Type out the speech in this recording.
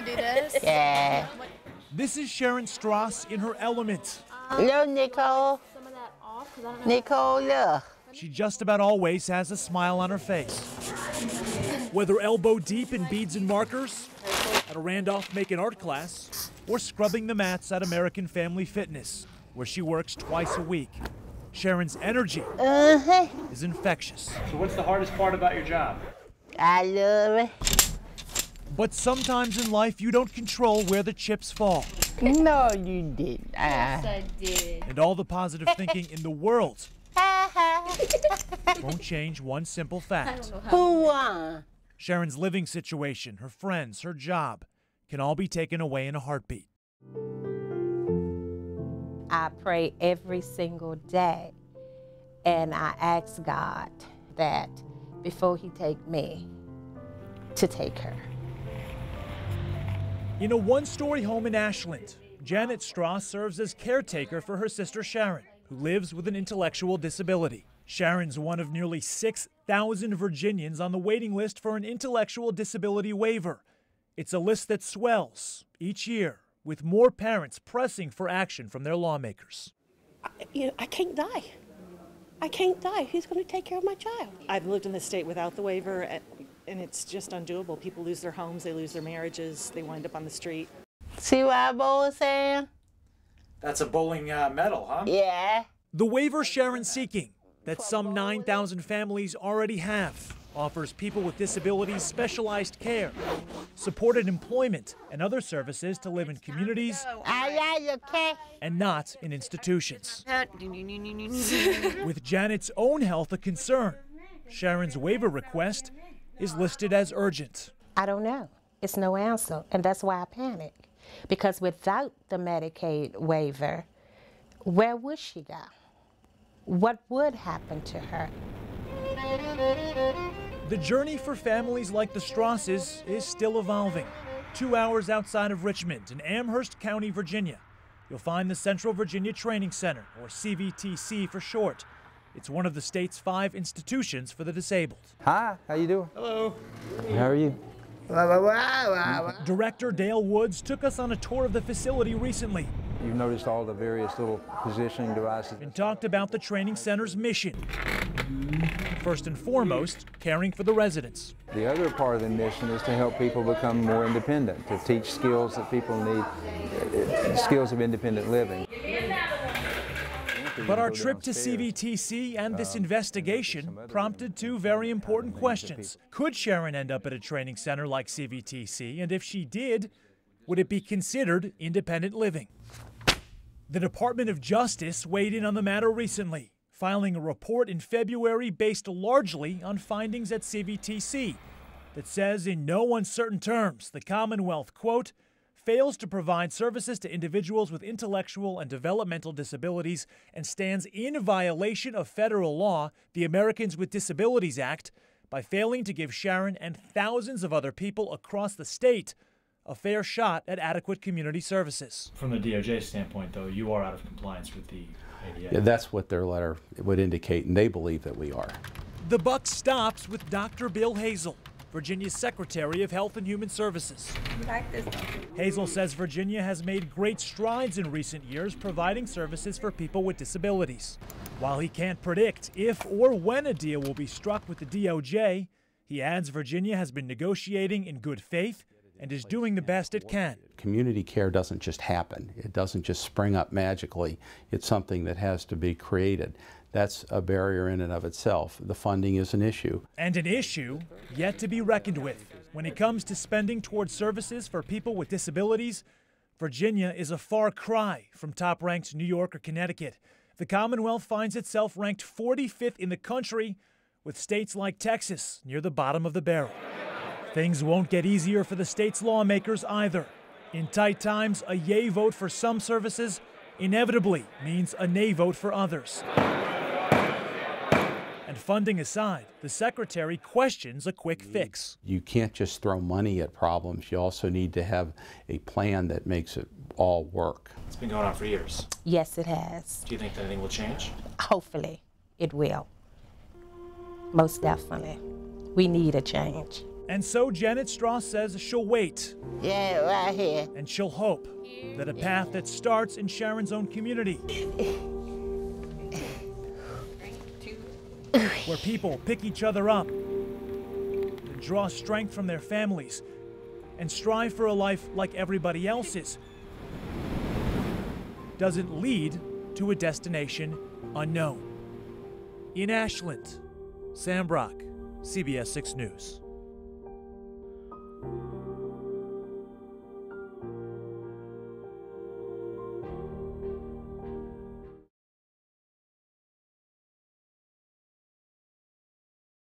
to do this? Yeah. This is Sharon Strauss in her element. Hello, Nicole. Nicole, look. She just about always has a smile on her face. Whether elbow deep in beads and markers, at a Randolph-Macon art class, or scrubbing the mats at American Family Fitness, where she works twice a week. Sharon's energy is infectious. So what's the hardest part about your job? I love it. But sometimes in life, you don't control where the chips fall. No, you didn't. Yes, I did. And all the positive thinking in the world won't change one simple fact. Who won? Sharon's living situation, her friends, her job, can all be taken away in a heartbeat. I pray every single day, and I ask God that before he take me, to take her. In a one-story home in Ashland, Janet Strauss serves as caretaker for her sister Sharon, who lives with an intellectual disability. Sharon's one of nearly 6,000 Virginians on the waiting list for an intellectual disability waiver. It's a list that swells each year, with more parents pressing for action from their lawmakers. I can't die. I can't die. Who's going to take care of my child? I've lived in this state without the waiver, and it's just undoable. People lose their homes, they lose their marriages, they wind up on the street. See what I was saying? That's a bowling medal, huh? Yeah. The waiver Sharon's seeking, that some 9,000 families already have, offers people with disabilities specialized care, supported employment, and other services to live in communities and not in institutions. With Janet's own health a concern, Sharon's waiver request is listed as urgent. I don't know. It's no answer, and that's why I panic. Because without the Medicaid waiver, where would she go? What would happen to her? The journey for families like the Strausses is still evolving. 2 hours outside of Richmond in Amherst County, Virginia, you'll find the Central Virginia Training Center, or CVTC for short. It's one of the state's 5 institutions for the disabled. Hi, how you doing? Hello. How are you? Director Dale Woods took us on a tour of the facility recently. You've noticed all the various little positioning devices. And talked about the training center's mission. First and foremost, caring for the residents. The other part of the mission is to help people become more independent, to teach skills that people need, skills of independent living. But our trip to CVTC and this investigation prompted 2 very important questions. Could Sharon end up at a training center like CVTC? And if she did, would it be considered independent living? The Department of Justice weighed in on the matter recently, filing a report in February based largely on findings at CVTC that says in no uncertain terms the Commonwealth, quote, fails to provide services to individuals with intellectual and developmental disabilities and stands in violation of federal law, the Americans with Disabilities Act, by failing to give Sharon and thousands of other people across the state a fair shot at adequate community services. From the DOJ standpoint, though, you are out of compliance with the ADA. Yeah, that's what their letter would indicate, and they believe that we are. The buck stops with Dr. Bill Hazel, Virginia's Secretary of Health and Human Services. Hazel says Virginia has made great strides in recent years providing services for people with disabilities. While he can't predict if or when a deal will be struck with the DOJ, he adds Virginia has been negotiating in good faith and is doing the best it can. Community care doesn't just happen. It doesn't just spring up magically. It's something that has to be created. That's a barrier in and of itself. The funding is an issue. And an issue yet to be reckoned with. When it comes to spending towards services for people with disabilities, Virginia is a far cry from top-ranked New York or Connecticut. The Commonwealth finds itself ranked 45th in the country, with states like Texas near the bottom of the barrel. Things won't get easier for the state's lawmakers either. In tight times, a yay vote for some services inevitably means a nay vote for others. And funding aside, the secretary questions a quick fix. You can't just throw money at problems. You also need to have a plan that makes it all work. It's been going on for years. Yes, it has. Do you think that anything will change? Hopefully, it will. Most definitely. We need a change. And so Janet Strauss says she'll wait, Yeah, right here. and she'll hope that a path that starts in Sharon's own community, where people pick each other up, and draw strength from their families, and strive for a life like everybody else's, doesn't lead to a destination unknown. In Ashland, Sam Brock, CBS 6 News.